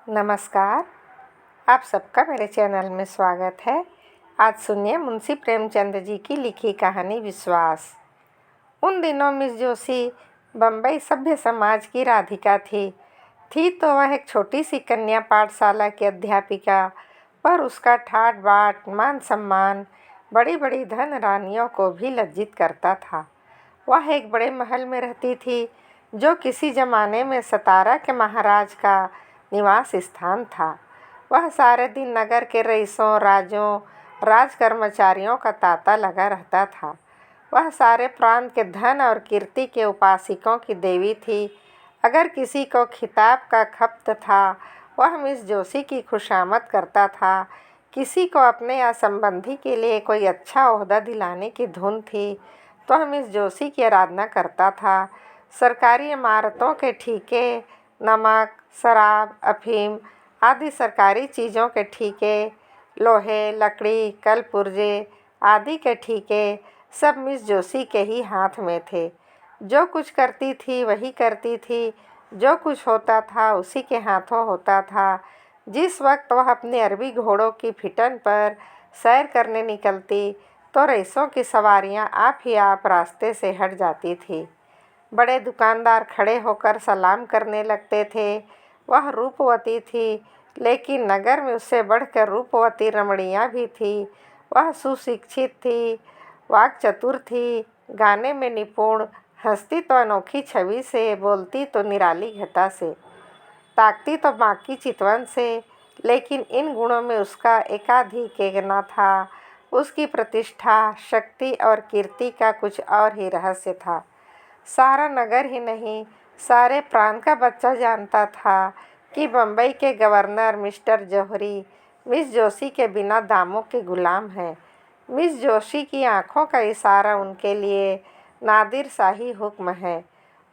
नमस्कार। आप सबका मेरे चैनल में स्वागत है। आज सुनिए मुंशी प्रेमचंद जी की लिखी कहानी विश्वास। उन दिनों मिस जोशी बम्बई सभ्य समाज की राधिका थी तो वह एक छोटी सी कन्या पाठशाला की अध्यापिका, पर उसका ठाट बाट मान सम्मान बड़ी बड़ी धन रानियों को भी लज्जित करता था। वह एक बड़े महल में रहती थी जो किसी जमाने में सतारा के महाराज का निवास स्थान था। वह सारे दिन नगर के रईसों, राजों, राज कर्मचारियों का तांता लगा रहता था। वह सारे प्रांत के धन और कीर्ति के उपासकों की देवी थी। अगर किसी को खिताब का खप्त था, वह मिस जोशी की खुशामद करता था। किसी को अपने या संबंधी के लिए कोई अच्छा ओहदा दिलाने की धुन थी तो वह मिस जोशी की आराधना करता था। सरकारी इमारतों के ठीके, नमक, शराब, अफीम आदि सरकारी चीज़ों के ठीके, लोहे, लकड़ी, कल पुर्जे आदि के ठीके सब मिस जोशी के ही हाथ में थे। जो कुछ करती थी वही करती थी, जो कुछ होता था उसी के हाथों होता था। जिस वक्त वह अपने अरबी घोड़ों की फिटन पर सैर करने निकलती तो रईसों की सवारियां आप ही आप रास्ते से हट जाती थी। बड़े दुकानदार खड़े होकर सलाम करने लगते थे। वह रूपवती थी, लेकिन नगर में उससे बढ़कर रूपवती रमणियाँ भी थी। वह सुशिक्षित थी, वाक्चतुर थी, गाने में निपुण, हंसती तो अनोखी छवि से, बोलती तो निराली घटा से, ताकती तो बाकी चितवन से। लेकिन इन गुणों में उसका एकाधिक न था। उसकी प्रतिष्ठा, शक्ति और कीर्ति का कुछ और ही रहस्य था। सारा नगर ही नहीं, सारे प्रांत का बच्चा जानता था कि बम्बई के गवर्नर मिस्टर जौहरी मिस जोशी के बिना दामों के गुलाम हैं। मिस जोशी की आंखों का इशारा उनके लिए नादिर शाही हुक्म है।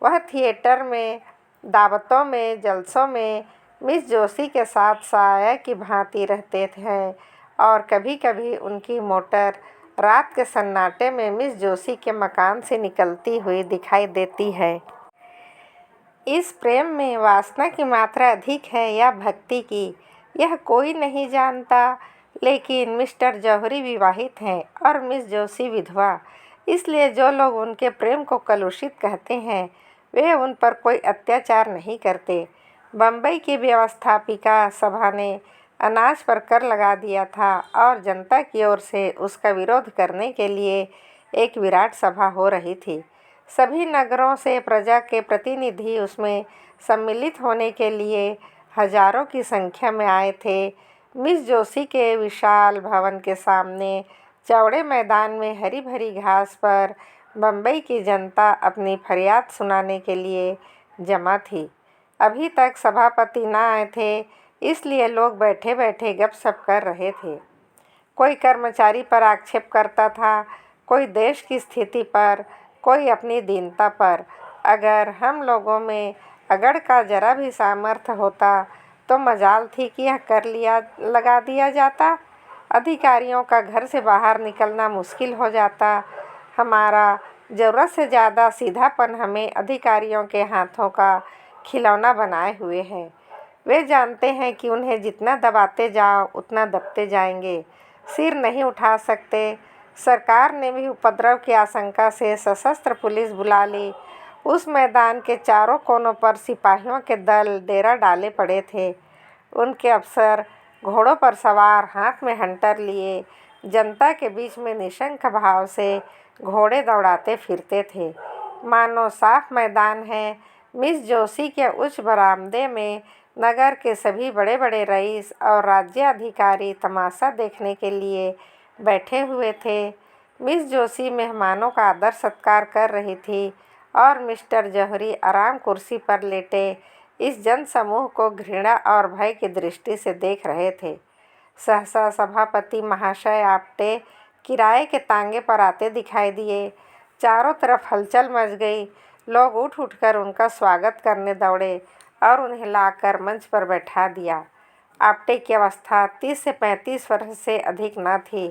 वह थिएटर में, दावतों में, जलसों में मिस जोशी के साथ साया की भांति रहते थे और कभी कभी उनकी मोटर रात के सन्नाटे में मिस जोशी के मकान से निकलती हुई दिखाई देती है। इस प्रेम में वासना की मात्रा अधिक है या भक्ति की, यह कोई नहीं जानता। लेकिन मिस्टर जौहरी विवाहित हैं और मिस जोशी विधवा, इसलिए जो लोग उनके प्रेम को कलुषित कहते हैं वे उन पर कोई अत्याचार नहीं करते। बम्बई की व्यवस्थापिका सभा ने अनाज पर कर लगा दिया था और जनता की ओर से उसका विरोध करने के लिए एक विराट सभा हो रही थी। सभी नगरों से प्रजा के प्रतिनिधि उसमें सम्मिलित होने के लिए हजारों की संख्या में आए थे। मिस जोशी के विशाल भवन के सामने चौड़े मैदान में हरी भरी घास पर बम्बई की जनता अपनी फरियाद सुनाने के लिए जमा थी। अभी तक सभापति न आए थे, इसलिए लोग बैठे बैठे गपशप कर रहे थे। कोई कर्मचारी पर आक्षेप करता था, कोई देश की स्थिति पर, कोई अपनी दीनता पर। अगर हम लोगों में अगड़ का जरा भी सामर्थ्य होता तो मजाल थी कि यह कर लगा दिया जाता। अधिकारियों का घर से बाहर निकलना मुश्किल हो जाता। हमारा ज़रूरत से ज़्यादा सीधापन हमें अधिकारियों के हाथों का खिलौना बनाए हुए है। वे जानते हैं कि उन्हें जितना दबाते जाओ उतना दबते जाएंगे, सिर नहीं उठा सकते। सरकार ने भी उपद्रव की आशंका से सशस्त्र पुलिस बुला ली। उस मैदान के चारों कोनों पर सिपाहियों के दल डेरा डाले पड़े थे। उनके अफसर घोड़ों पर सवार, हाथ में हंटर लिए, जनता के बीच में निशंक भाव से घोड़े दौड़ाते फिरते थे, मानो साफ मैदान है। मिस जोशी के उच्च बरामदे में नगर के सभी बड़े बड़े रईस और राज्याधिकारी तमाशा देखने के लिए बैठे हुए थे। मिस जोशी मेहमानों का आदर सत्कार कर रही थी और मिस्टर जौहरी आराम कुर्सी पर लेटे इस जनसमूह को घृणा और भय की दृष्टि से देख रहे थे। सहसा सभापति महाशय आपटे किराए के तांगे पर आते दिखाई दिए। चारों तरफ हलचल मच गई। लोग उठ उठकर उनका स्वागत करने दौड़े और उन्हें लाकर मंच पर बैठा दिया। आपटे की अवस्था 30 से 35 वर्ष से अधिक न थी।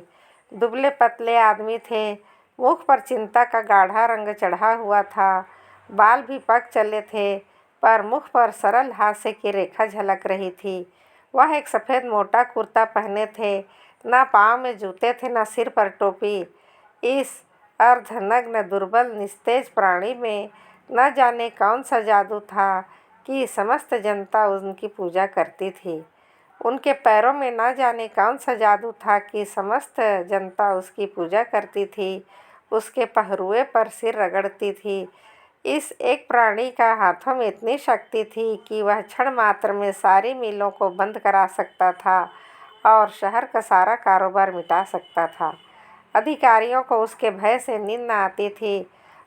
दुबले पतले आदमी थे। मुख पर चिंता का गाढ़ा रंग चढ़ा हुआ था। बाल भी पक चले थे। पर मुख पर सरल हास्य की रेखा झलक रही थी। वह एक सफ़ेद मोटा कुर्ता पहने थे, न पाँव में जूते थे, न सिर पर टोपी। इस अर्धनग्न दुर्बल निस्तेज प्राणी में न जाने कौन सा जादू था कि समस्त जनता उनकी पूजा करती थी। उनके पैरों में न जाने कौन सा जादू था कि समस्त जनता उसकी पूजा करती थी, उसके पहरुए पर सिर रगड़ती थी। इस एक प्राणी का हाथों में इतनी शक्ति थी कि वह क्षण मात्र में सारी मिलों को बंद करा सकता था और शहर का सारा कारोबार मिटा सकता था। अधिकारियों को उसके भय से नींद न आती थी,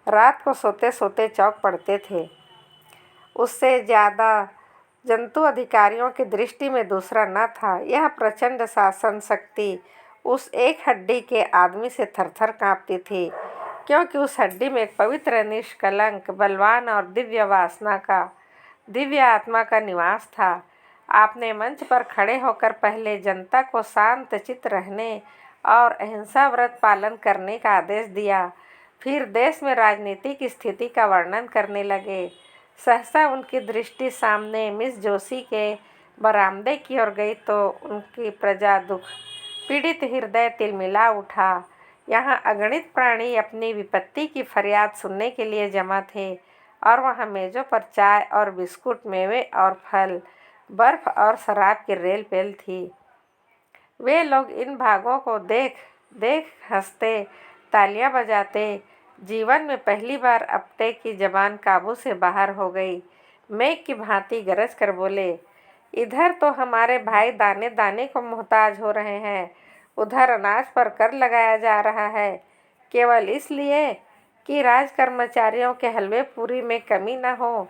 रात को सोते सोते चौंक पड़ते थे। उससे ज़्यादा जंतु अधिकारियों की दृष्टि में दूसरा न था। यह प्रचंड शासन शक्ति उस एक हड्डी के आदमी से थरथर काँपती थी, क्योंकि उस हड्डी में एक पवित्र, निष्कलंक, बलवान और दिव्य आत्मा का निवास था। आपने मंच पर खड़े होकर पहले जनता को शांत चित्त रहने और अहिंसा व्रत पालन करने का आदेश दिया, फिर देश में राजनीतिक स्थिति का वर्णन करने लगे। सहसा उनकी दृष्टि सामने मिस जोशी के बरामदे की ओर गई तो उनकी प्रजा दुख पीड़ित हृदय तिलमिला उठा। यहाँ अगणित प्राणी अपनी विपत्ति की फरियाद सुनने के लिए जमा थे और वहाँ मेज़ों पर चाय और बिस्कुट, मेवे और फल, बर्फ और शराब की रेल पेल थी। वे लोग इन भागों को देख देख हंसते, तालियां बजाते। जीवन में पहली बार अपटे की जबान काबू से बाहर हो गई। मेघ की भांति गरज कर बोले, इधर तो हमारे भाई दाने दाने को मोहताज हो रहे हैं, उधर अनाज पर कर लगाया जा रहा है, केवल इसलिए कि राज कर्मचारियों के हलवे पूरी में कमी न हो।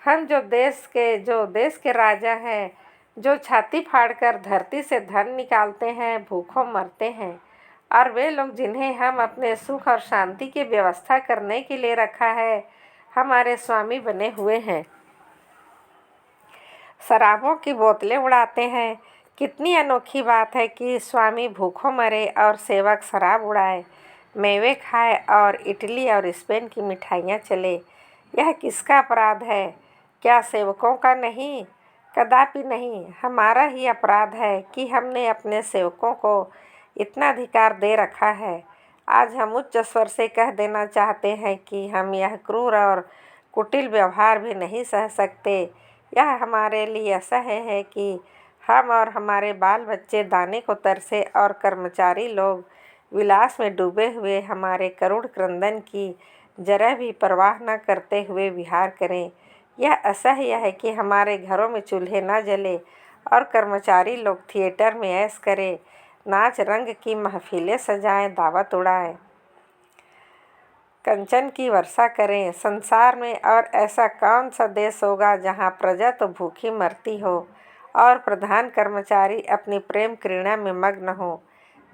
हम जो देश के राजा हैं, जो छाती फाड़कर धरती से धन निकालते हैं, भूखों मरते हैं, और वे लोग जिन्हें हम अपने सुख और शांति की व्यवस्था करने के लिए रखा है, हमारे स्वामी बने हुए हैं। शराबों की बोतलें उड़ाते हैं। कितनी अनोखी बात है कि स्वामी भूखों मरे और सेवक शराब उड़ाए, मेवे खाए और इटली और स्पेन की मिठाइयाँ चले। यह किसका अपराध है? क्या सेवकों का नहीं? कदापि नहीं। हमारा ही अपराध है कि हमने अपने सेवकों को इतना अधिकार दे रखा है। आज हम उच्च स्वर से कह देना चाहते हैं कि हम यह क्रूर और कुटिल व्यवहार भी नहीं सह सकते। यह हमारे लिए असह्य है कि हम और हमारे बाल बच्चे दाने को तरसे और कर्मचारी लोग विलास में डूबे हुए हमारे करुण क्रंदन की जरा भी परवाह न करते हुए विहार करें। यह असह्य है कि हमारे घरों में चूल्हे न जले और कर्मचारी लोग थिएटर में ऐश करें, नाच रंग की महफिलें सजाएं, दावत उड़ाएं, कंचन की वर्षा करें। संसार में और ऐसा कौन सा देश होगा जहाँ प्रजा तो भूखी मरती हो और प्रधान कर्मचारी अपनी प्रेम क्रीड़ा में मग्न हो,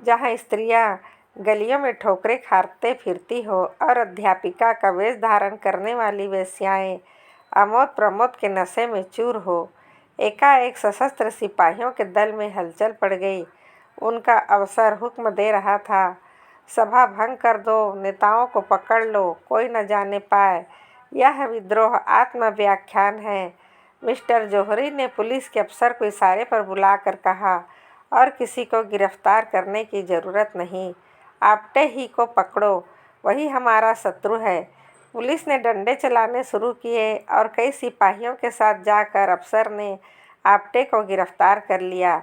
जहाँ स्त्रियाँ गलियों में ठोकरें खाते फिरती हो और अध्यापिका का वेश धारण करने वाली वेश्याएँ आमोद प्रमोद के नशे में चूर हो। एकाएक सशस्त्र सिपाहियों के दल में हलचल पड़ गई। उनका अवसर हुक्म दे रहा था, सभा भंग कर दो, नेताओं को पकड़ लो, कोई न जाने पाए। यह विद्रोह आत्मव्याख्यान है। मिस्टर जौहरी ने पुलिस के अफसर को इशारे पर बुलाकर कहा, और किसी को गिरफ्तार करने की ज़रूरत नहीं, आपटे ही को पकड़ो, वही हमारा शत्रु है। पुलिस ने डंडे चलाने शुरू किए और कई सिपाहियों के साथ जाकर अफसर ने आपटे को गिरफ्तार कर लिया।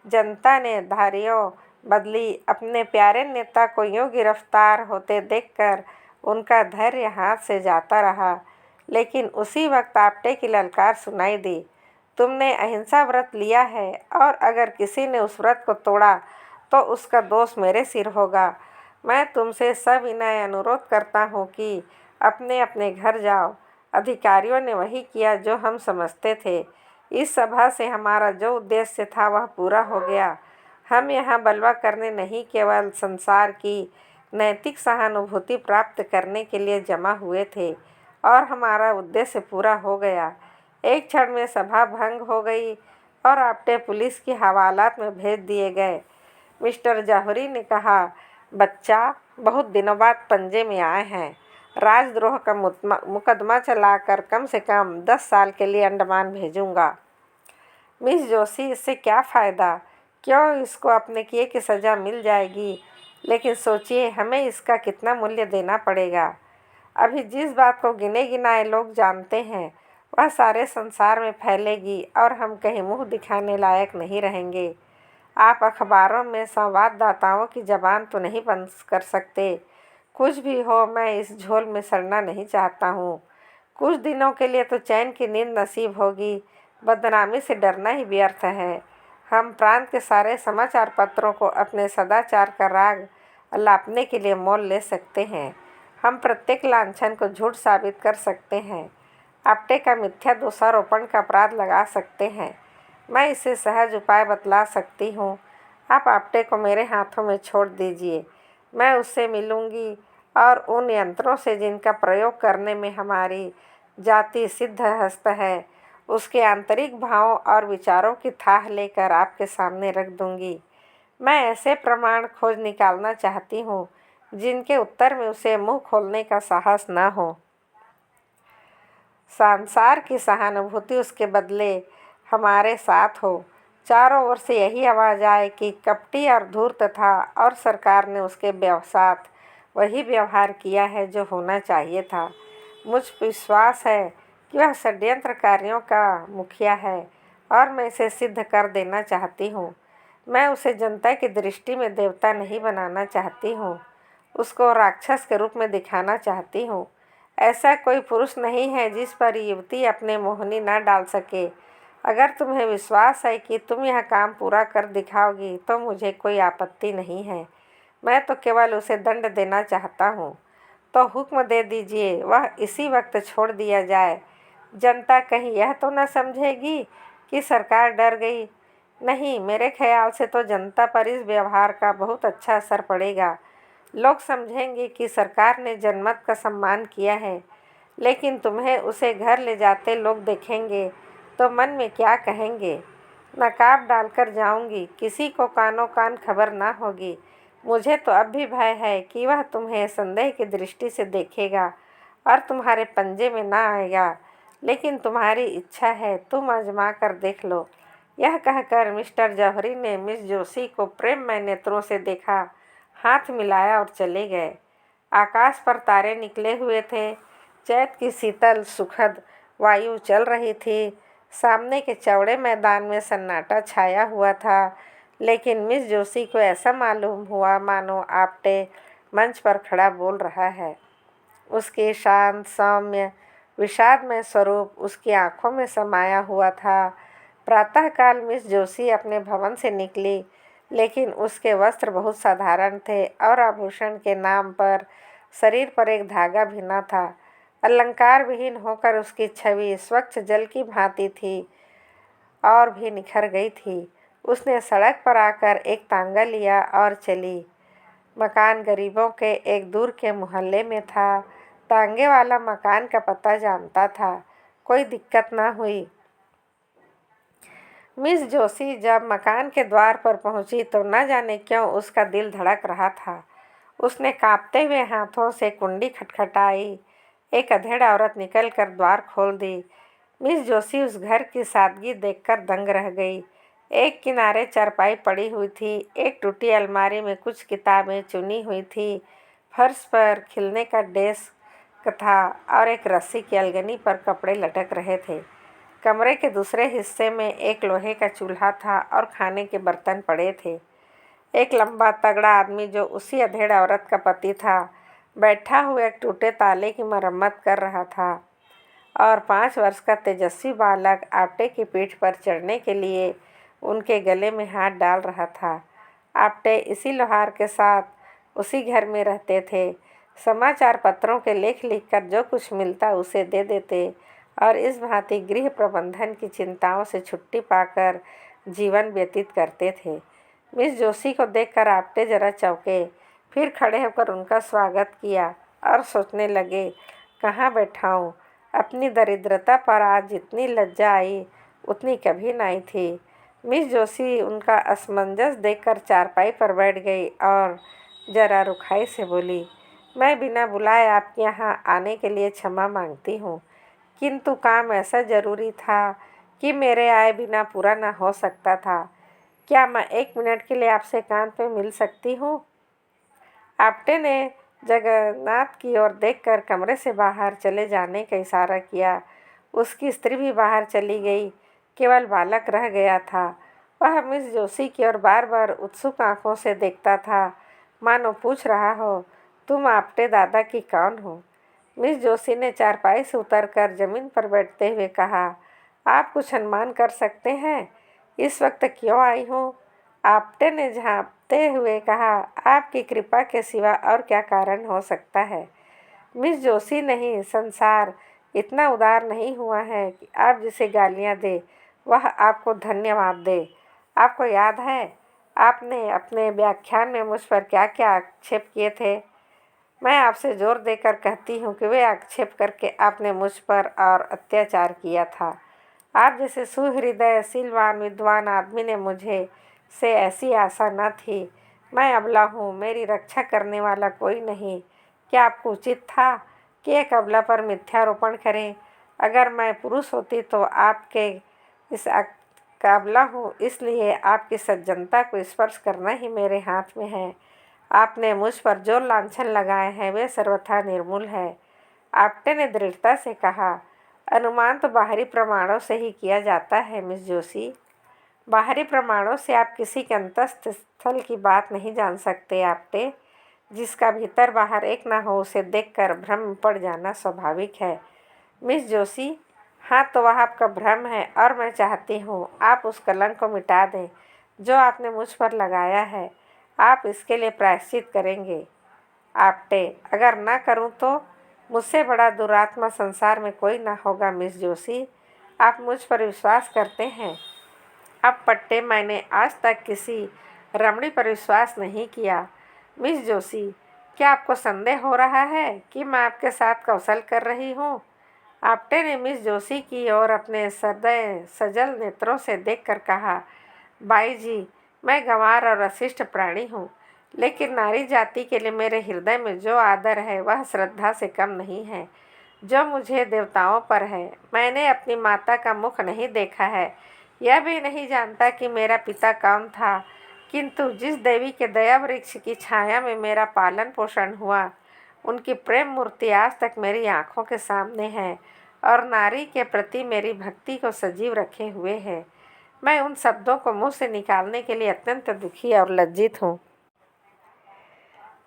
जनता ने धारियों बदली। अपने प्यारे नेता को यूं गिरफ्तार होते देखकर उनका धैर्य हाथ से जाता रहा। लेकिन उसी वक्त आपटे की ललकार सुनाई दी, तुमने अहिंसा व्रत लिया है और अगर किसी ने उस व्रत को तोड़ा तो उसका दोष मेरे सिर होगा। मैं तुमसे सविनय अनुरोध करता हूँ कि अपने अपने घर जाओ। अधिकारियों ने वही किया जो हम समझते थे। इस सभा से हमारा जो उद्देश्य था वह पूरा हो गया। हम यहाँ बलवा करने नहीं, केवल संसार की नैतिक सहानुभूति प्राप्त करने के लिए जमा हुए थे और हमारा उद्देश्य पूरा हो गया। एक क्षण में सभा भंग हो गई और आपटे पुलिस की हवालात में भेज दिए गए। मिस्टर जौहरी ने कहा, बच्चा बहुत दिनों बाद पंजे में आए हैं, राजद्रोह का मुकदमा चलाकर कम से कम 10 साल के लिए अंडमान भेजूंगा। मिस जोशी, इससे क्या फ़ायदा? क्यों, इसको अपने किए की सज़ा मिल जाएगी, लेकिन सोचिए हमें इसका कितना मूल्य देना पड़ेगा। अभी जिस बात को गिने गिनाए लोग जानते हैं वह सारे संसार में फैलेगी और हम कहीं मुंह दिखाने लायक नहीं रहेंगे। आप अखबारों में संवाददाताओं की ज़बान तो नहीं बंद कर सकते। कुछ भी हो, मैं इस झोल में सड़ना नहीं चाहता हूँ। कुछ दिनों के लिए तो चैन की नींद नसीब होगी, बदनामी से डरना ही व्यर्थ है। हम प्रांत के सारे समाचार पत्रों को अपने सदाचार का राग अलापने के लिए मोल ले सकते हैं। हम प्रत्येक लांछन को झूठ साबित कर सकते हैं। आपटे का मिथ्या दोषारोपण का अपराध लगा सकते हैं। मैं इसे सहज उपाय बतला सकती हूँ। आप आपटे को मेरे हाथों में छोड़ दीजिए। मैं उससे मिलूंगी और उन यंत्रों से जिनका प्रयोग करने में हमारी जाति सिद्धहस्त है, उसके आंतरिक भावों और विचारों की थाह लेकर आपके सामने रख दूंगी। मैं ऐसे प्रमाण खोज निकालना चाहती हूँ जिनके उत्तर में उसे मुंह खोलने का साहस न हो। संसार की सहानुभूति उसके बदले हमारे साथ हो। चारों ओर से यही आवाज़ आए कि कपटी और धूर्त था और सरकार ने उसके साथ वही व्यवहार किया है जो होना चाहिए था। मुझ विश्वास है कि वह षड्यंत्रकारियों का मुखिया है और मैं इसे सिद्ध कर देना चाहती हूँ। मैं उसे जनता की दृष्टि में देवता नहीं बनाना चाहती हूँ, उसको राक्षस के रूप में दिखाना चाहती हूँ। ऐसा कोई पुरुष नहीं है जिस पर युवती अपने मोहनी न डाल सके। अगर तुम्हें विश्वास है कि तुम यह काम पूरा कर दिखाओगी तो मुझे कोई आपत्ति नहीं है। मैं तो केवल उसे दंड देना चाहता हूँ। तो हुक्म दे दीजिए वह इसी वक्त छोड़ दिया जाए। जनता कहीं यह तो न समझेगी कि सरकार डर गई। नहीं, मेरे ख्याल से तो जनता पर इस व्यवहार का बहुत अच्छा असर पड़ेगा। लोग समझेंगे कि सरकार ने जनमत का सम्मान किया है। लेकिन तुम्हें उसे घर ले जाते लोग देखेंगे तो मन में क्या कहेंगे? नकाब डालकर जाऊंगी, किसी को कानों कान खबर ना होगी। मुझे तो अब भी भय है कि वह तुम्हें संदेह की दृष्टि से देखेगा और तुम्हारे पंजे में ना आएगा। लेकिन तुम्हारी इच्छा है, तुम आजमा कर देख लो। यह कहकर मिस्टर जौहरी ने मिस जोशी को प्रेममय नेत्रों से देखा, हाथ मिलाया और चले गए। आकाश पर तारे निकले हुए थे। चैत की शीतल सुखद वायु चल रही थी। सामने के चौड़े मैदान में सन्नाटा छाया हुआ था, लेकिन मिस जोशी को ऐसा मालूम हुआ मानो आपटे मंच पर खड़ा बोल रहा है। उसके शांत सौम्य विषादमय स्वरूप उसकी आंखों में समाया हुआ था। प्रातःकाल मिस जोशी अपने भवन से निकली, लेकिन उसके वस्त्र बहुत साधारण थे और आभूषण के नाम पर शरीर पर एक धागा भी न था। अलंकार विहीन होकर उसकी छवि स्वच्छ जल की भांति थी और भी निखर गई थी। उसने सड़क पर आकर एक तांगा लिया और चली। मकान गरीबों के एक दूर के मोहल्ले में था। तांगे वाला मकान का पता जानता था। कोई दिक्कत न हुई। मिस जोशी जब मकान के द्वार पर पहुंची तो न जाने क्यों उसका दिल धड़क रहा था। उसने कांपते हुए हाथों से कुंडी खटखटाई। एक अधेड़ औरत निकलकर द्वार खोल दी। मिस जोशी उस घर की सादगी देखकर दंग रह गई। एक किनारे चारपाई पड़ी हुई थी, एक टूटी अलमारी में कुछ किताबें चुनी हुई थी। फर्श पर खिलने का डेस्क था और एक रस्सी की अलगनी पर कपड़े लटक रहे थे। कमरे के दूसरे हिस्से में एक लोहे का चूल्हा था और खाने के बर्तन पड़े थे। एक लंबा तगड़ा आदमी, जो उसी अधेड़ औरत का पति था, बैठा हुआ एक टूटे ताले की मरम्मत कर रहा था और 5 वर्ष का तेजस्वी बालक आपटे की पीठ पर चढ़ने के लिए उनके गले में हाथ डाल रहा था। आपटे इसी लोहार के साथ उसी घर में रहते थे। समाचार पत्रों के लेख लिखकर जो कुछ मिलता उसे दे देते और इस भांति गृह प्रबंधन की चिंताओं से छुट्टी पाकर जीवन व्यतीत करते थे। मिस जोशी को देखकर आपटे जरा चौंके, फिर खड़े होकर उनका स्वागत किया और सोचने लगे, कहाँ बैठाऊँ? अपनी दरिद्रता पर आज जितनी लज्जा आई उतनी कभी न आई थी। मिस जोशी उनका असमंजस देखकर चारपाई पर बैठ गई और जरा रुखाई से बोली, मैं बिना बुलाए आपके यहाँ आने के लिए क्षमा मांगती हूँ, किंतु काम ऐसा ज़रूरी था कि मेरे आए बिना पूरा न हो सकता था। क्या मैं 1 मिनट के लिए आपसे एकांत में मिल सकती हूँ? आप्टे ने जगन्नाथ की ओर देखकर कमरे से बाहर चले जाने का इशारा किया। उसकी स्त्री भी बाहर चली गई। केवल बालक रह गया था। वह मिस जोशी की ओर बार बार उत्सुक आंखों से देखता था, मानो पूछ रहा हो, तुम आप्टे दादा की कौन हो? मिस जोशी ने चारपाई से उतरकर जमीन पर बैठते हुए कहा, आप कुछ अनुमान कर सकते हैं इस वक्त क्यों आई हूँ? आप्टे ने झांपते हुए कहा, आपकी कृपा के सिवा और क्या कारण हो सकता है? मिस जोशी, नहीं, संसार इतना उदार नहीं हुआ है कि आप जिसे गालियाँ दे वह आपको धन्यवाद दे। आपको याद है आपने अपने व्याख्यान में मुझ पर क्या क्या आक्षेप किए थे? मैं आपसे जोर देकर कहती हूँ कि वे आक्षेप करके आपने मुझ पर और अत्याचार किया था। आप जैसे सुहृदय शीलवान विद्वान आदमी ने मुझे से ऐसी आशा न थी। मैं अबला हूँ, मेरी रक्षा करने वाला कोई नहीं। क्या आपको उचित था कि एक अबला पर मिथ्यारोपण करें? अगर मैं पुरुष होती तो आपके इस का अबला हूँ, इसलिए आपकी सज्जनता को स्पर्श करना ही मेरे हाथ में है। आपने मुझ पर जो लांछन लगाए हैं वे सर्वथा निर्मूल है। आप्टे ने दृढ़ता से कहा, अनुमान तो बाहरी प्रमाणों से ही किया जाता है मिस जोशी। बाहरी प्रमाणों से आप किसी के अंतस्थ स्थल की बात नहीं जान सकते आप्टे। जिसका भीतर बाहर एक ना हो उसे देखकर भ्रम में पड़ जाना स्वाभाविक है। मिस जोशी, हाँ तो वह आपका भ्रम है और मैं चाहती हूँ आप उस कलंक को मिटा दें जो आपने मुझ पर लगाया है। आप इसके लिए प्रायश्चित करेंगे? आप्टे, अगर ना करूँ तो? मुझसे बड़ा दुरात्मा संसार में कोई ना होगा मिस जोशी। आप मुझ पर विश्वास करते हैं? अब पट्टे, मैंने आज तक किसी रमणी पर विश्वास नहीं किया। मिस जोशी, क्या आपको संदेह हो रहा है कि मैं आपके साथ कौशल कर रही हूँ? आप्टे ने मिस जोशी की ओर अपने सदैव सजल नेत्रों से देखकर कहा, बाई जी, मैं गंवार और अशिष्ट प्राणी हूँ, लेकिन नारी जाति के लिए मेरे हृदय में जो आदर है वह श्रद्धा से कम नहीं है जो मुझे देवताओं पर है। मैंने अपनी माता का मुख नहीं देखा है, यह भी नहीं जानता कि मेरा पिता कौन था, किंतु जिस देवी के दया वृक्ष की छाया में मेरा पालन पोषण हुआ उनकी प्रेम मूर्ति आज तक मेरी आँखों के सामने है और नारी के प्रति मेरी भक्ति को सजीव रखे हुए है। मैं उन शब्दों को मुंह से निकालने के लिए अत्यंत दुखी और लज्जित हूँ।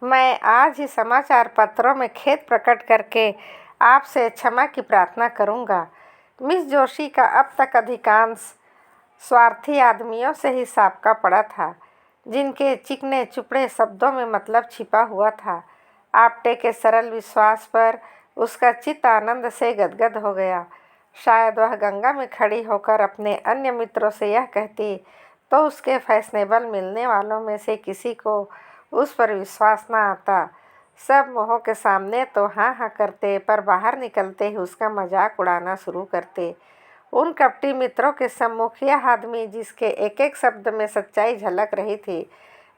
मैं आज ही समाचार पत्रों में खेद प्रकट करके आपसे क्षमा की प्रार्थना करूँगा। मिस जोशी का अब तक अधिकांश स्वार्थी आदमियों से ही साबका पड़ा था, जिनके चिकने चुपड़े शब्दों में मतलब छिपा हुआ था। आप्टे के सरल विश्वास पर उसका चित्त आनंद से गदगद हो गया। शायद वह गंगा में खड़ी होकर अपने अन्य मित्रों से यह कहती तो उसके फैशनेबल मिलने वालों में से किसी को उस पर विश्वास न आता। सब मोह के सामने तो हाँ हाँ करते, पर बाहर निकलते ही उसका मजाक उड़ाना शुरू करते। उन कपटी मित्रों के सम्मुख यह आदमी, जिसके एक एक शब्द में सच्चाई झलक रही थी,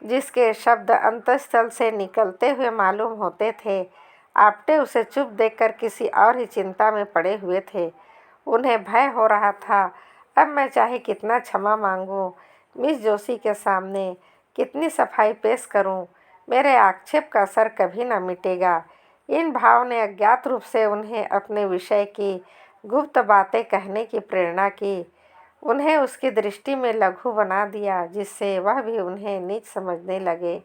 जिसके शब्द अंतःस्थल से निकलते हुए मालूम होते थे, आप्टे उसे चुप देखकर किसी और ही चिंता में पड़े हुए थे। उन्हें भय हो रहा था, अब मैं चाहे कितना क्षमा मांगूं, मिस जोशी के सामने कितनी सफाई पेश करूं, मेरे आक्षेप का असर कभी न मिटेगा। इन भाव ने अज्ञात रूप से उन्हें अपने विषय की गुप्त बातें कहने की प्रेरणा की। उन्हें उसकी दृष्टि में लघु बना दिया, जिससे वह भी उन्हें नीच समझने लगे।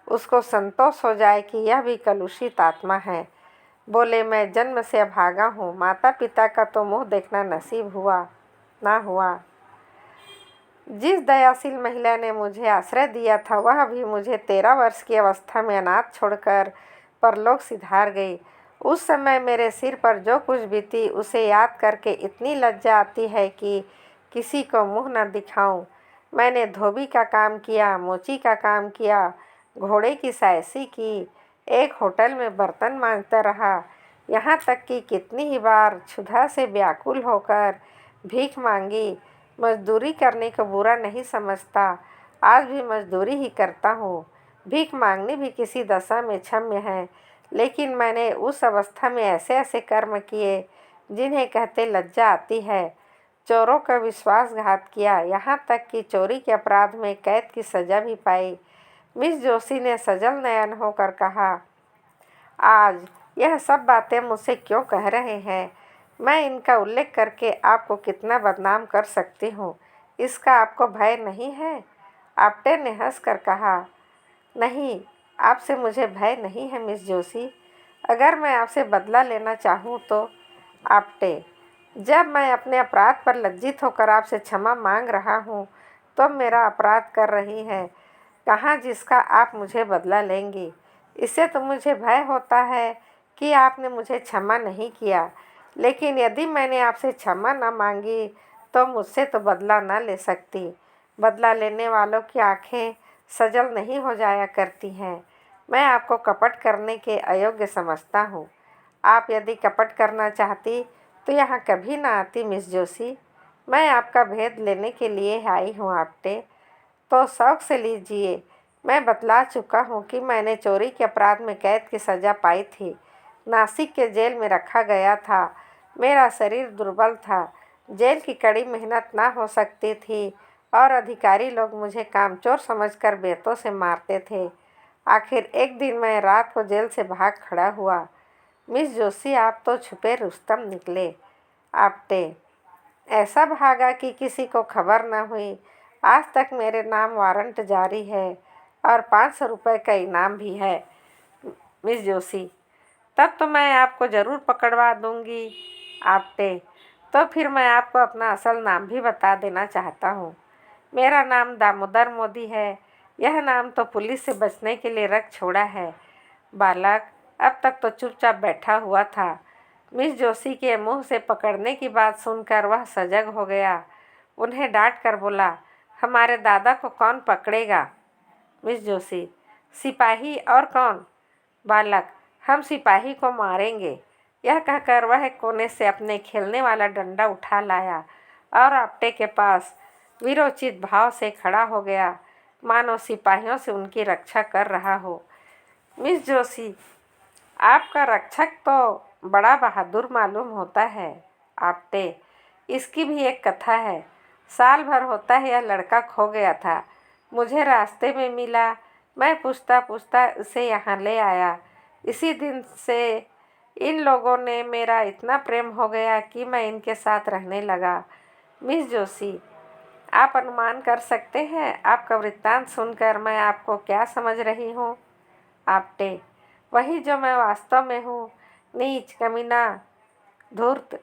उसको संतोष हो जाए कि यह भी कलुषित आत्मा है। बोले, मैं जन्म से अभागा हूँ, माता पिता का तो मुँह देखना नसीब हुआ ना हुआ। जिस दयाशील महिला ने मुझे आश्रय दिया था वह भी मुझे 13 वर्ष की अवस्था में अनाथ छोड़कर परलोक सिधार गई। उस समय मेरे सिर पर जो कुछ बीती उसे याद करके इतनी लज्जा आती है कि किसी को मुँह न दिखाऊं। मैंने धोबी का काम किया, मोची का काम किया, घोड़े की सायसी की, एक होटल में बर्तन मांजता रहा, यहाँ तक कि कितनी ही बार क्षुधा से व्याकुल होकर भीख मांगी। मजदूरी करने को बुरा नहीं समझता, आज भी मजदूरी ही करता हूँ। भीख मांगनी भी किसी दशा में क्षम्य है, लेकिन मैंने उस अवस्था में ऐसे ऐसे कर्म किए जिन्हें कहते लज्जा आती है। चोरों का विश्वासघात किया, यहाँ तक कि चोरी के अपराध में कैद की सज़ा भी पाई। मिस जोशी ने सजल नयन होकर कहा, आज यह सब बातें मुझसे क्यों कह रहे हैं? मैं इनका उल्लेख करके आपको कितना बदनाम कर सकती हूँ, इसका आपको भय नहीं है? आप्टे ने हंसकर कहा, नहीं, आपसे मुझे भय नहीं है मिस जोशी। अगर मैं आपसे बदला लेना चाहूँ तो? आप्टे, जब मैं अपने अपराध पर लज्जित होकर आपसे क्षमा मांग रहा हूँ तो मेरा अपराध कर रही हैं, कहाँ जिसका आप मुझे बदला लेंगी। इससे तो मुझे भय होता है कि आपने मुझे क्षमा नहीं किया, लेकिन यदि मैंने आपसे क्षमा न मांगी तो मुझसे तो बदला न ले सकती। बदला लेने वालों की आंखें सजल नहीं हो जाया करती हैं। मैं आपको कपट करने के अयोग्य समझता हूँ। आप यदि कपट करना चाहती तो यहाँ कभी ना आती मिस जोशी। मैं आपका भेद लेने के लिए आई हूँ आप्टे, तो शौक से लीजिए। मैं बतला चुका हूँ कि मैंने चोरी के अपराध में कैद की सज़ा पाई थी। नासिक के जेल में रखा गया था। मेरा शरीर दुर्बल था, जेल की कड़ी मेहनत ना हो सकती थी और अधिकारी लोग मुझे कामचोर समझकर बेतों से मारते थे। आखिर एक दिन मैं रात को जेल से भाग खड़ा हुआ। मिस जोशी, आप तो छुपे रुस्तम निकले। आप्टे, ऐसा भागा कि किसी को खबर न हुई। आज तक मेरे नाम वारंट जारी है और 500 रुपये का इनाम भी है। मिस जोशी, तब तो मैं आपको ज़रूर पकड़वा दूंगी। आप्टे, तो फिर मैं आपको अपना असल नाम भी बता देना चाहता हूँ। मेरा नाम दामोदर मोदी है। यह नाम तो पुलिस से बचने के लिए रख छोड़ा है। बालक अब तक तो चुपचाप बैठा हुआ था। मिस जोशी के मुंह से पकड़ने की बात सुनकर वह सजग हो गया। उन्हें डांट कर बोला, हमारे दादा को कौन पकड़ेगा? मिस जोशी, सिपाही और कौन? बालक, हम सिपाही को मारेंगे। यह कहकर वह कोने से अपने खेलने वाला डंडा उठा लाया और आप्टे के पास वीरोचित भाव से खड़ा हो गया, मानो सिपाहियों से उनकी रक्षा कर रहा हो। मिस जोशी, आपका रक्षक तो बड़ा बहादुर मालूम होता है। आप्टे, इसकी भी एक कथा है। साल भर होता है यह लड़का खो गया था। मुझे रास्ते में मिला। मैं पूछता पूछता उसे यहाँ ले आया। इसी दिन से इन लोगों ने मेरा इतना प्रेम हो गया कि मैं इनके साथ रहने लगा। मिस जोशी, आप अनुमान कर सकते हैं आपका वृत्तांत सुनकर मैं आपको क्या समझ रही हूँ? आप्टे, वही जो मैं वास्तव में हूँ, नीच, कमीना, धूर्त।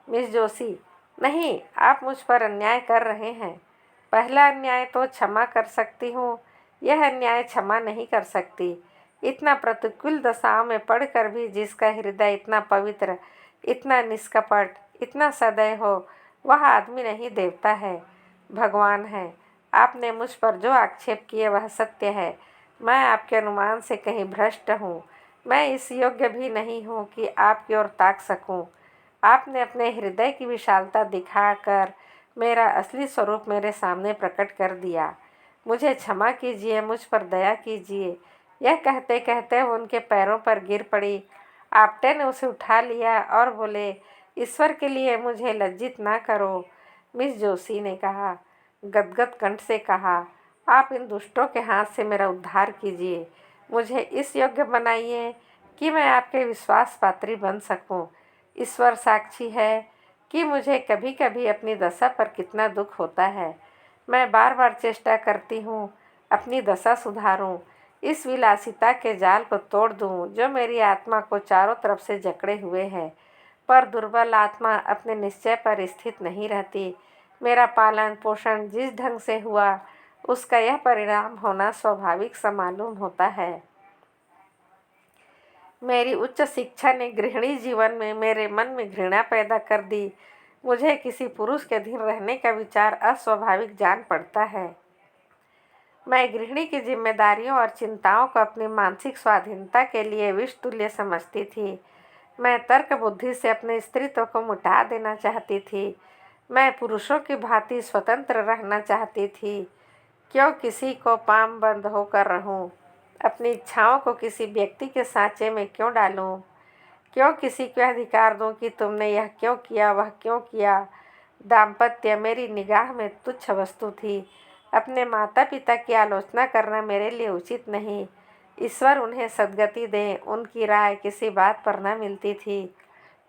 मिस जोशी, नहीं, आप मुझ पर अन्याय कर रहे हैं। पहला अन्याय तो क्षमा कर सकती हूँ, यह अन्याय क्षमा नहीं कर सकती। इतना प्रतिकूल दशाओं में पड़कर भी जिसका हृदय इतना पवित्र, इतना निष्कपट, इतना सदैव हो, वह आदमी नहीं देवता है, भगवान है। आपने मुझ पर जो आक्षेप किए वह सत्य है। मैं आपके अनुमान से कहीं भ्रष्ट हूँ। मैं इस योग्य भी नहीं हूँ कि आपकी ओर ताक सकूँ। आपने अपने हृदय की विशालता दिखाकर मेरा असली स्वरूप मेरे सामने प्रकट कर दिया। मुझे क्षमा कीजिए, मुझ पर दया कीजिए। यह कहते कहते वो उनके पैरों पर गिर पड़ी। आप्टे ने उसे उठा लिया और बोले, ईश्वर के लिए मुझे लज्जित ना करो। मिस जोशी ने कहा, गदगद कंठ से कहा, आप इन दुष्टों के हाथ से मेरा उद्धार कीजिए। मुझे इस योग्य बनाइए कि मैं आपके विश्वास पात्री बन सकूं। ईश्वर साक्षी है कि मुझे कभी कभी अपनी दशा पर कितना दुख होता है। मैं बार बार चेष्टा करती हूँ अपनी दशा सुधारूं, इस विलासिता के जाल को तोड़ दूं जो मेरी आत्मा को चारों तरफ से जकड़े हुए है। पर दुर्बल आत्मा अपने निश्चय पर स्थित नहीं रहती। मेरा पालन पोषण जिस ढंग से हुआ उसका यह परिणाम होना स्वाभाविक सा मालूम होता है। मेरी उच्च शिक्षा ने गृहिणी जीवन में मेरे मन में घृणा पैदा कर दी। मुझे किसी पुरुष के अधीन रहने का विचार अस्वाभाविक जान पड़ता है। मैं गृहिणी की जिम्मेदारियों और चिंताओं को अपनी मानसिक स्वाधीनता के लिए विष तुल्य समझती थी। मैं तर्क बुद्धि से अपने स्त्रीत्व को मिटा देना चाहती थी। मैं पुरुषों की भांति स्वतंत्र रहना चाहती थी। क्यों किसी को पाम बंद होकर रहूं? अपनी इच्छाओं को किसी व्यक्ति के सांचे में क्यों डालूं? क्यों किसी को अधिकार दूं कि तुमने यह क्यों किया, वह क्यों किया? दाम्पत्य मेरी निगाह में तुच्छ वस्तु थी। अपने माता पिता की आलोचना करना मेरे लिए उचित नहीं। ईश्वर उन्हें सद्गति दें, उनकी राय किसी बात पर न मिलती थी।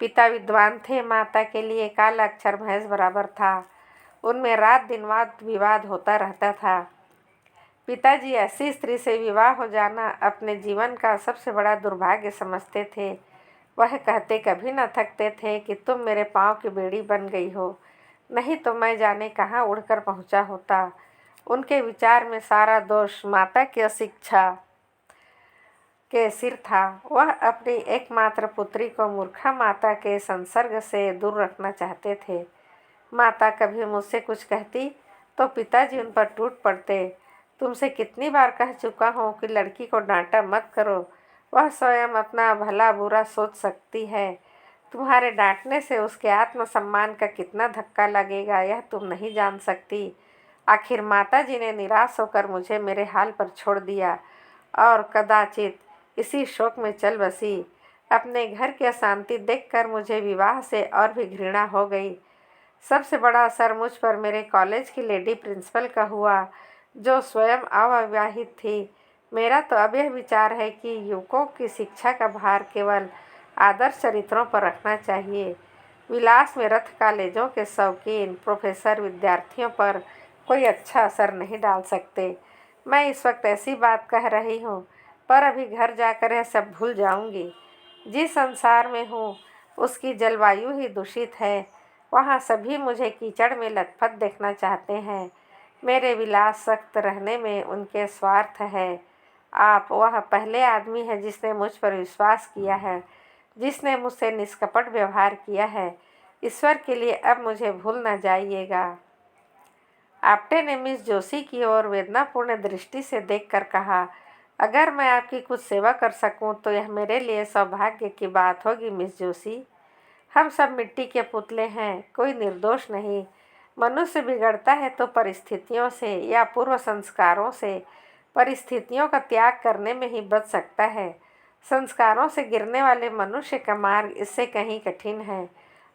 पिता विद्वान थे, माता के लिए काला अक्षर भैंस बराबर था। उनमें रात दिन वाद विवाद होता रहता था। पिताजी ऐसी स्त्री से विवाह हो जाना अपने जीवन का सबसे बड़ा दुर्भाग्य समझते थे। वह कहते कभी न थकते थे कि तुम मेरे पाँव की बेड़ी बन गई हो, नहीं तो मैं जाने कहाँ उड़कर पहुँचा होता। उनके विचार में सारा दोष माता की अशिक्षा के सिर था। वह अपनी एकमात्र पुत्री को मूर्खा माता के संसर्ग से दूर रखना चाहते थे। माता कभी मुझसे कुछ कहती तो पिताजी उन पर टूट पड़ते। तुमसे कितनी बार कह चुका हूँ कि लड़की को डांटा मत करो, वह स्वयं अपना भला बुरा सोच सकती है। तुम्हारे डांटने से उसके आत्मसम्मान का कितना धक्का लगेगा यह तुम नहीं जान सकती। आखिर माताजी ने निराश होकर मुझे मेरे हाल पर छोड़ दिया और कदाचित इसी शोक में चल बसी। अपने घर की अशांति देखकर मुझे विवाह से और भी घृणा हो गई। सबसे बड़ा असर मुझ पर मेरे कॉलेज की लेडी प्रिंसिपल का हुआ, जो स्वयं अविवाहित थी। मेरा तो अब यह विचार है कि युवकों की शिक्षा का भार केवल आदर्श चरित्रों पर रखना चाहिए। विलास में रथ कॉलेजों के शौकीन प्रोफेसर विद्यार्थियों पर कोई अच्छा असर नहीं डाल सकते। मैं इस वक्त ऐसी बात कह रही हूँ, पर अभी घर जाकर यह सब भूल जाऊंगी। जिस संसार में हूँ उसकी जलवायु ही दूषित है। वहाँ सभी मुझे कीचड़ में लथपथ देखना चाहते हैं। मेरे विलास सख्त रहने में उनके स्वार्थ है। आप वह पहले आदमी है जिसने मुझ पर विश्वास किया है, जिसने मुझसे निष्कपट व्यवहार किया है। ईश्वर के लिए अब मुझे भूल न जाइएगा। आप्टे ने मिस जोशी की ओर वेदनापूर्ण दृष्टि से देखकर कहा, अगर मैं आपकी कुछ सेवा कर सकूं तो यह मेरे लिए सौभाग्य की बात होगी मिस जोशी। हम सब मिट्टी के पुतले हैं, कोई निर्दोष नहीं। मनुष्य बिगड़ता है तो परिस्थितियों से या पूर्व संस्कारों से। परिस्थितियों का त्याग करने में ही बच सकता है। संस्कारों से गिरने वाले मनुष्य का मार्ग इससे कहीं कठिन है।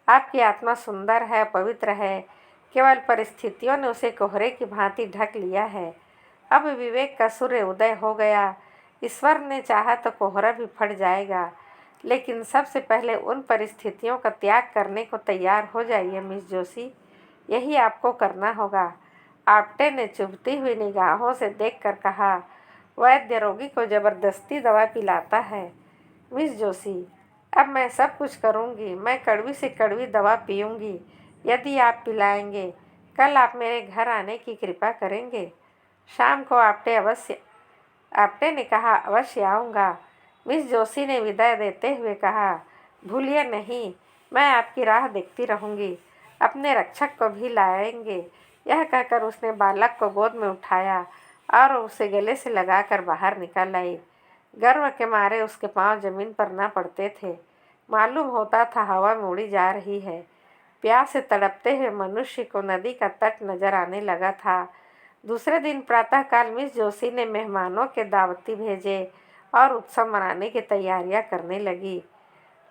आपकी आत्मा सुंदर है, पवित्र है, केवल परिस्थितियों ने उसे कोहरे की भांति ढक लिया है। अब विवेक का सूर्य उदय हो गया। ईश्वर ने चाहा तो कोहरा भी फट जाएगा, लेकिन सबसे पहले उन परिस्थितियों का त्याग करने को तैयार हो जाइए मिस जोशी। यही आपको करना होगा। आप्टे ने चुभती हुई निगाहों से देखकर कहा, वैद्य रोगी को जबरदस्ती दवा पिलाता है। मिस जोशी, अब मैं सब कुछ करूंगी। मैं कड़वी से कड़वी दवा पीऊँगी यदि आप पिलाएंगे। कल आप मेरे घर आने की कृपा करेंगे। शाम को आप्टे ने कहा, अवश्य आऊँगा। मिस जोशी ने विदाई देते हुए कहा, भूलिए नहीं, मैं आपकी राह देखती रहूँगी। अपने रक्षक को भी लाएंगे। यह कहकर उसने बालक को गोद में उठाया और उसे गले से लगाकर बाहर निकल आई। गर्व के मारे उसके पांव जमीन पर न पड़ते थे। मालूम होता था हवा में उड़ी जा रही है। प्यास से तड़पते हुए मनुष्य को नदी का तट नजर आने लगा था। दूसरे दिन प्रातःकाल मिस जोशी ने मेहमानों के दावती भेजे और उत्सव मनाने की तैयारियां करने लगी।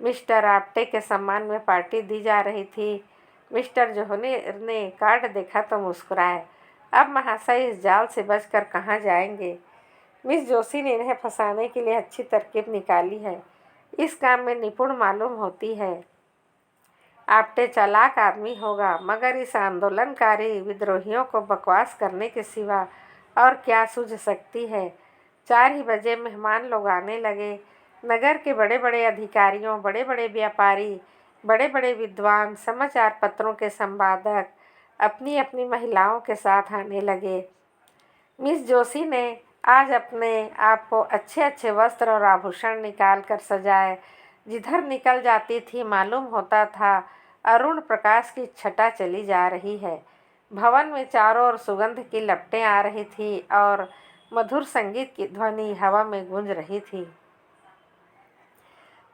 मिस्टर आप्टे के सम्मान में पार्टी दी जा रही थी। मिस्टर जोहनी ने कार्ड देखा तो मुस्कुराए। अब महाशय इस जाल से बचकर कहाँ जाएंगे? मिस जोशी ने इन्हें फंसाने के लिए अच्छी तरकीब निकाली है। इस काम में निपुण मालूम होती है। आप्टे चालाक आदमी होगा, मगर इस आंदोलनकारी विद्रोहियों को बकवास करने के सिवा और क्या सूझ सकती है। 4 ही बजे मेहमान लोग आने लगे। नगर के बड़े बड़े अधिकारियों, बड़े बड़े व्यापारी, बड़े बड़े विद्वान, समाचार पत्रों के संपादक अपनी अपनी महिलाओं के साथ आने लगे। मिस जोशी ने आज अपने आप को अच्छे अच्छे वस्त्र और आभूषण निकाल कर सजाए। जिधर निकल जाती थी मालूम होता था अरुण प्रकाश की छटा चली जा रही है। भवन में चारों ओर सुगंध की लपटें आ रही थी और मधुर संगीत की ध्वनि हवा में गूंज रही थी।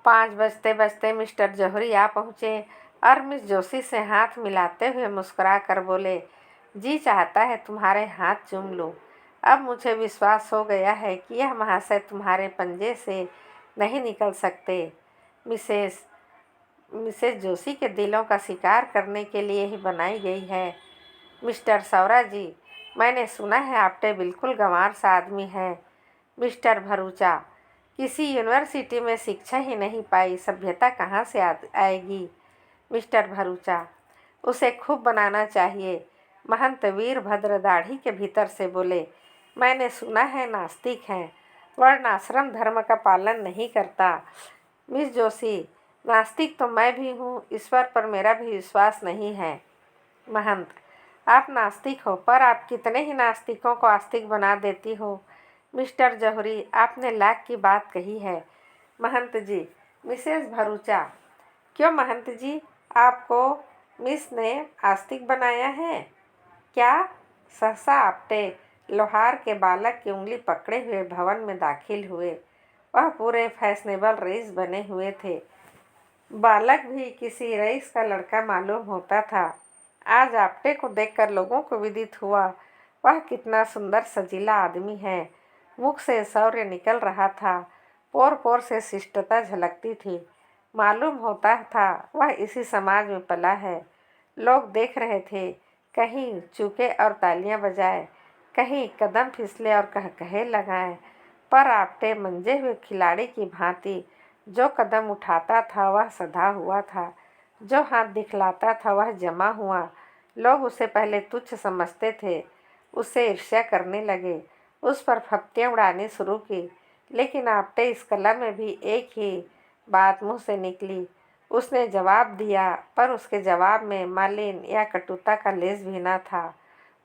5 बजते बजते मिस्टर जौहरी आ पहुँचे और मिस जोशी से हाथ मिलाते हुए मुस्कुरा कर बोले, जी चाहता है तुम्हारे हाथ चूम लूँ। अब मुझे विश्वास हो गया है कि यह महाशय तुम्हारे पंजे से नहीं निकल सकते। मिसेस मिसेस जोशी के दिलों का शिकार करने के लिए ही बनाई गई है। मिस्टर सौरा जी, मैंने सुना है आपटे बिल्कुल गंवार सा आदमी है। मिस्टर भरूचा, किसी यूनिवर्सिटी में शिक्षा ही नहीं पाई, सभ्यता कहाँ से आएगी। मिस्टर भरूचा, उसे खूब बनाना चाहिए। महंत वीरभद्र दाढ़ी के भीतर से बोले, मैंने सुना है नास्तिक हैं, वर्णाश्रम धर्म का पालन नहीं करता। मिस जोशी, नास्तिक तो मैं भी हूँ, ईश्वर पर मेरा भी विश्वास नहीं है। महंत, आप नास्तिक हो, पर आप कितने ही नास्तिकों को आस्तिक बना देती हो। मिस्टर जौहरी, आपने लाख की बात कही है। महंत जी, मिसेस भरूचा, क्यों महंत जी, आपको मिस ने आस्तिक बनाया है क्या? सहसा आपटे लोहार के बालक की उंगली पकड़े हुए भवन में दाखिल हुए। वह पूरे फैशनेबल रईस बने हुए थे। बालक भी किसी रईस का लड़का मालूम होता था। आज आपटे को देखकर लोगों को विदित हुआ, वह कितना सुंदर सजीला आदमी है। मुख से शौर्य निकल रहा था, पोर पोर से शिष्टता झलकती थी। मालूम होता था वह इसी समाज में पला है। लोग देख रहे थे, कहीं चूके और तालियां बजाए, कहीं कदम फिसले और कहे लगाए, पर आपटे मंजे हुए खिलाड़ी की भांति जो कदम उठाता था वह सधा हुआ था, जो हाथ दिखलाता था वह जमा हुआ। लोग उसे पहले तुच्छ समझते थे, उससे ईर्ष्या करने लगे, उस पर फप्तियाँ उड़ानी शुरू की। लेकिन आपटे इस कला में भी एक ही बात मुँह से निकली। उसने जवाब दिया, पर उसके जवाब में मालिन या कटुता का लेस भी न था।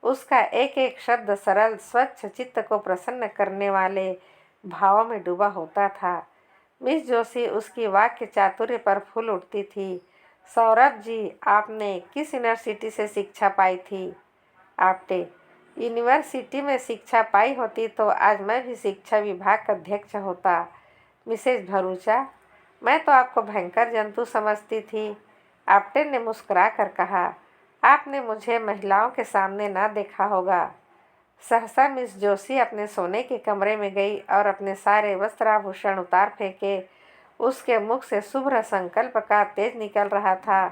उसका एक एक शब्द सरल स्वच्छ चित्त को प्रसन्न करने वाले भावों में डूबा होता था। मिस जोशी उसकी वाक्य चातुर्य पर फूल उठती थी। सौरभ जी, आपने किस यूनिवर्सिटी से शिक्षा पाई थी? आपटे, यूनिवर्सिटी में शिक्षा पाई होती तो आज मैं भी शिक्षा विभाग का अध्यक्ष होता। मिसेस भरूचा, मैं तो आपको भयंकर जंतु समझती थी। आपटे ने मुस्कुरा कर कहा, आपने मुझे महिलाओं के सामने ना देखा होगा। सहसा मिस जोशी अपने सोने के कमरे में गई और अपने सारे वस्त्राभूषण उतार फेंके। उसके मुख से शुभ्र संकल्प का तेज निकल रहा था।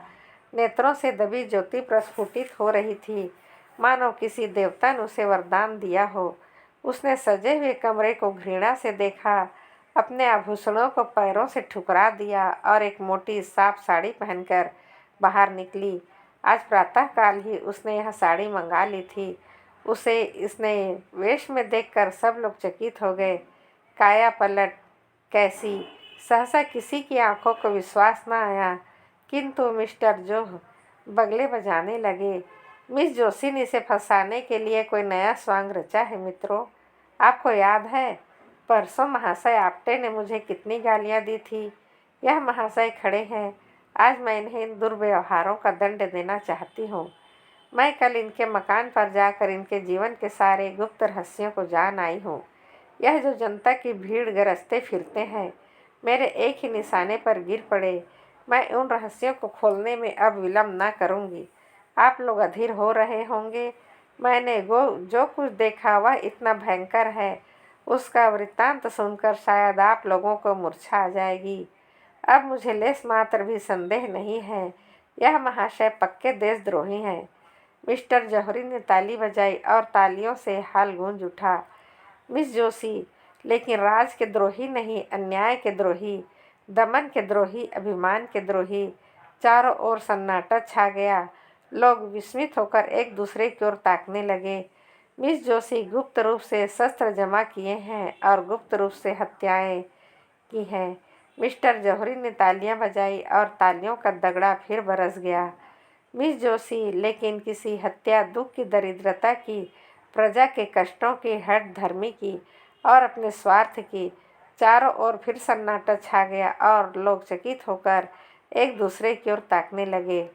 नेत्रों से दबी ज्योति प्रस्फुटित हो रही थी, मानो किसी देवता ने उसे वरदान दिया हो। उसने सजे हुए कमरे को घृणा से देखा, अपने आभूषणों को पैरों से ठुकरा दिया और एक मोटी साफ साड़ी पहनकर बाहर निकली। आज प्रातःकाल ही उसने यह साड़ी मंगा ली थी। उसे इसने वेश में देखकर सब लोग चकित हो गए। काया पलट कैसी! सहसा किसी की आंखों को विश्वास न आया, किंतु मिस्टर जोह बगले बजाने लगे। मिस जोशी ने इसे फंसाने के लिए कोई नया स्वांग रचा है मित्रों। आपको याद है, परसों महाशय आपटे ने मुझे कितनी गालियां दी थी। यह महाशय खड़े हैं, आज मैं इन्हें इन दुर्व्यवहारों का दंड देना चाहती हूँ। मैं कल इनके मकान पर जाकर इनके जीवन के सारे गुप्त रहस्यों को जान आई हूँ। यह जो जनता की भीड़ गरजते फिरते हैं, मेरे एक ही निशाने पर गिर पड़े। मैं उन रहस्यों को खोलने में अब विलम्ब न करूँगी। आप लोग अधीर हो रहे होंगे। मैंने वो जो कुछ देखा वह इतना भयंकर है, उसका वृत्तांत सुनकर शायद आप लोगों को मूर्छा आ जाएगी। अब मुझे लेस मात्र भी संदेह नहीं है, यह महाशय पक्के देशद्रोही हैं। मिस्टर जौहरी ने ताली बजाई और तालियों से हाल गूंज उठा। मिस जोशी, लेकिन राज के द्रोही नहीं, अन्याय के द्रोही, दमन के द्रोही, अभिमान के द्रोही। चारों ओर सन्नाटा छा गया। लोग विस्मित होकर एक दूसरे की ओर ताकने लगे। मिस जोशी गुप्त रूप से शस्त्र जमा किए हैं और गुप्त रूप से हत्याएं की हैं। मिस्टर जौहरी ने तालियां बजाई और तालियों का दगड़ा फिर बरस गया। मिस जोशी, लेकिन किसी हत्या, दुख की, दरिद्रता की, प्रजा के कष्टों की, हठ धर्मी की और अपने स्वार्थ की। चारों ओर फिर सन्नाटा छा गया और लोग चकित होकर एक दूसरे की ओर ताकने लगे।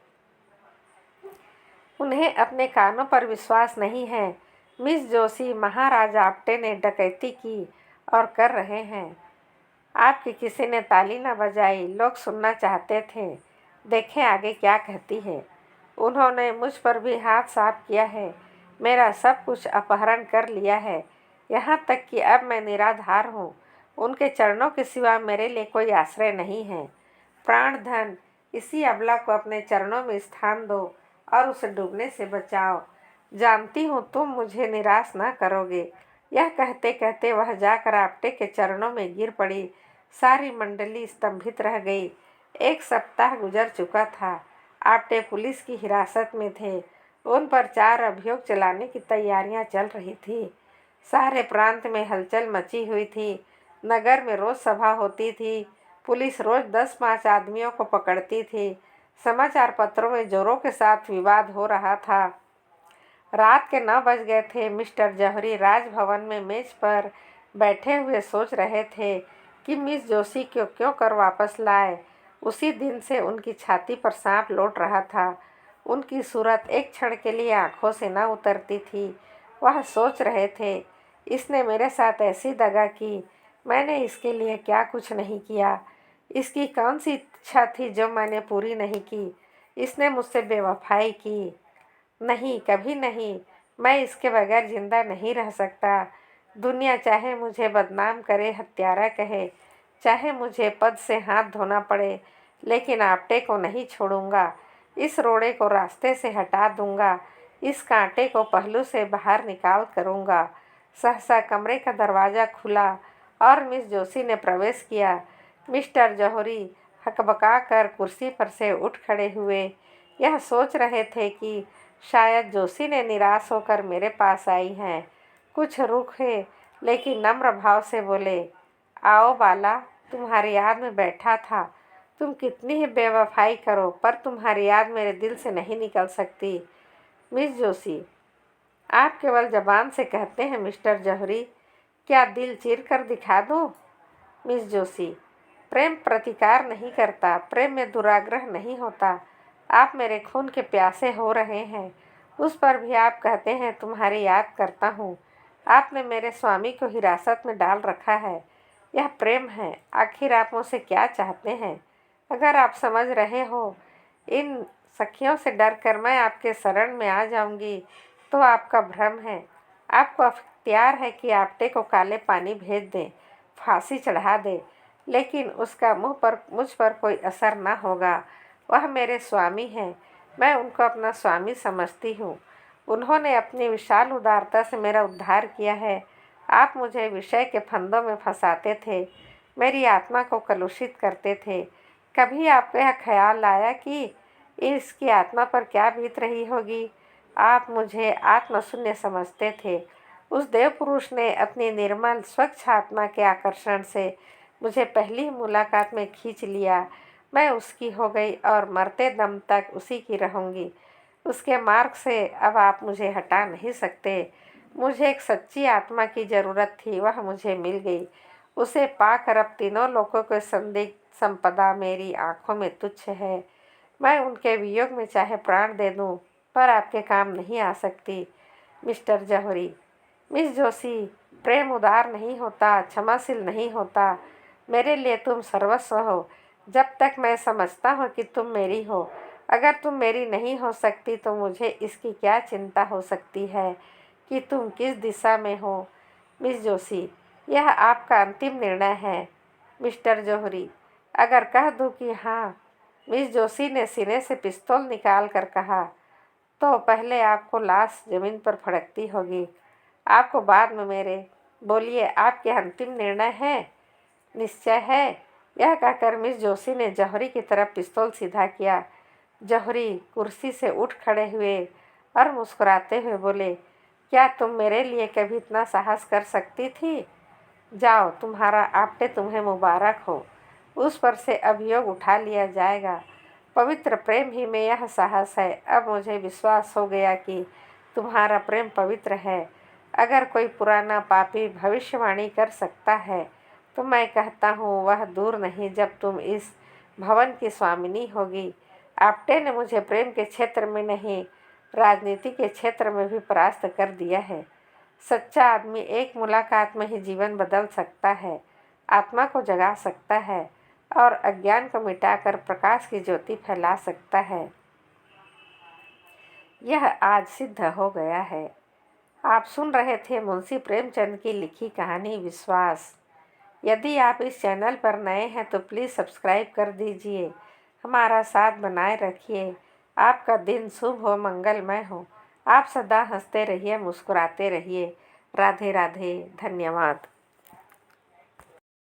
उन्हें अपने कानों पर विश्वास नहीं है। मिस जोशी, महाराजा आपटे ने डकैती की और कर रहे हैं। आपकी किसी ने ताली न बजाई, लोग सुनना चाहते थे। देखें आगे क्या कहती है। उन्होंने मुझ पर भी हाथ साफ किया है, मेरा सब कुछ अपहरण कर लिया है। यहाँ तक कि अब मैं निराधार हूँ। उनके चरणों के सिवा मेरे लिए कोई आश्रय नहीं है। प्राण धन, इसी अबला को अपने चरणों में स्थान दो और उसे डूबने से बचाओ। जानती हूँ तुम मुझे निराश न करोगे। यह कहते कहते वह जाकर आपटे के चरणों में गिर पड़ी। सारी मंडली स्तंभित रह गई। 1 सप्ताह गुजर चुका था। आपटे पुलिस की हिरासत में थे। उन पर 4 अभियोग चलाने की तैयारियां चल रही थी। सारे प्रांत में हलचल मची हुई थी। नगर में रोज सभा होती थी। पुलिस रोज 10-5 आदमियों को पकड़ती थी। समाचार पत्रों में जोरों के साथ विवाद हो रहा था। रात के 9 बज गए थे। मिस्टर जौहरी राजभवन में मेज पर बैठे हुए सोच रहे थे कि मिस जोशी को क्यों कर वापस लाए। उसी दिन से उनकी छाती पर सांप लौट रहा था। उनकी सूरत एक क्षण के लिए आंखों से न उतरती थी। वह सोच रहे थे, इसने मेरे साथ ऐसी दगा की, मैंने इसके लिए क्या कुछ नहीं किया। इसकी कौन सी इच्छा थी जो मैंने पूरी नहीं की। इसने मुझसे बेवफाई की। नहीं, कभी नहीं। मैं इसके बगैर जिंदा नहीं रह सकता। दुनिया चाहे मुझे बदनाम करे, हत्यारा कहे, चाहे मुझे पद से हाथ धोना पड़े, लेकिन आपटे को नहीं छोड़ूंगा। इस रोड़े को रास्ते से हटा दूंगा। इस कांटे को पहलू से बाहर निकाल करूंगा। सहसा कमरे का दरवाज़ा खुला और मिस जोशी ने प्रवेश किया। मिस्टर जौहरी हकबका कर कुर्सी पर से उठ खड़े हुए। यह सोच रहे थे कि शायद जोशी ने निराश होकर मेरे पास आई हैं। कुछ रूखे लेकिन नम्र भाव से बोले, आओ बाला, तुम्हारी याद में बैठा था। तुम कितनी ही बेवफाई करो, पर तुम्हारी याद मेरे दिल से नहीं निकल सकती। मिस जोशी, आप केवल जबान से कहते हैं मिस्टर जौहरी, क्या दिल चीर कर दिखा दूं? मिस जोशी, प्रेम प्रतिकार नहीं करता, प्रेम में दुराग्रह नहीं होता। आप मेरे खून के प्यासे हो रहे हैं, उस पर भी आप कहते हैं तुम्हारी याद करता हूँ। आपने मेरे स्वामी को हिरासत में डाल रखा है। यह प्रेम है। आखिर आप मुझसे क्या चाहते हैं? अगर आप समझ रहे हो, इन सखियों से डर कर मैं आपके शरण में आ जाऊंगी, तो आपका भ्रम है। आपको अख्तियार है कि आपटे को काले पानी भेज दें, फांसी चढ़ा दें, लेकिन उसका मुझ पर कोई असर न होगा। वह मेरे स्वामी हैं। मैं उनको अपना स्वामी समझती हूँ। उन्होंने अपनी विशाल उदारता से मेरा उद्धार किया है। आप मुझे विषय के फंदों में फंसाते थे, मेरी आत्मा को कलुषित करते थे। कभी आपको यह ख्याल आया कि इसकी आत्मा पर क्या बीत रही होगी? आप मुझे आत्मशून्य समझते थे। उस देव पुरुष ने अपनी निर्मल स्वच्छ आत्मा के आकर्षण से मुझे पहली मुलाकात में खींच लिया। मैं उसकी हो गई और मरते दम तक उसी की रहूँगी। उसके मार्ग से अब आप मुझे हटा नहीं सकते। मुझे एक सच्ची आत्मा की ज़रूरत थी, वह मुझे मिल गई। उसे पाकर अब तीनों लोगों को संदिग्ध संपदा मेरी आंखों में तुच्छ है। मैं उनके वियोग में चाहे प्राण दे दूं, पर आपके काम नहीं आ सकती। मिस्टर जौहरी, मिस जोशी, प्रेम उदार नहीं होता, क्षमाशील नहीं होता। मेरे लिए तुम सर्वस्व हो, जब तक मैं समझता हूँ कि तुम मेरी हो। अगर तुम मेरी नहीं हो सकती तो मुझे इसकी क्या चिंता हो सकती है कि तुम किस दिशा में हो। मिस जोशी, यह आपका अंतिम निर्णय है। मिस्टर जौहरी, अगर कह दूं कि हाँ, मिस जोशी ने सीने से पिस्तौल निकाल कर कहा, तो पहले आपको लाश जमीन पर फड़कती होगी, आपको बाद में मेरे। बोलिए, आपके अंतिम निर्णय है? निश्चय है। यह कहकर मिस जोशी ने जौहरी की तरफ पिस्तौल सीधा किया। जौहरी कुर्सी से उठ खड़े हुए और मुस्कुराते हुए बोले, क्या तुम मेरे लिए कभी इतना साहस कर सकती थी? जाओ, तुम्हारा आपटे तुम्हें मुबारक हो। उस पर से अभियोग उठा लिया जाएगा। पवित्र प्रेम ही में यह साहस है। अब मुझे विश्वास हो गया कि तुम्हारा प्रेम पवित्र है। अगर कोई पुराना पापी भविष्यवाणी कर सकता है, तो मैं कहता हूँ वह दूर नहीं जब तुम इस भवन की स्वामिनी होगी। आपटे ने मुझे प्रेम के क्षेत्र में नहीं, राजनीति के क्षेत्र में भी परास्त कर दिया है। सच्चा आदमी एक मुलाकात में ही जीवन बदल सकता है, आत्मा को जगा सकता है और अज्ञान को मिटाकर प्रकाश की ज्योति फैला सकता है। यह आज सिद्ध हो गया है। आप सुन रहे थे मुंशी प्रेमचंद की लिखी कहानी विश्वास। यदि आप इस चैनल पर नए हैं तो प्लीज़ सब्सक्राइब कर दीजिए, हमारा साथ बनाए रखिए। आपका दिन शुभ हो, मंगलमय हो। आप सदा हंसते रहिए, मुस्कुराते रहिए। राधे राधे, धन्यवाद।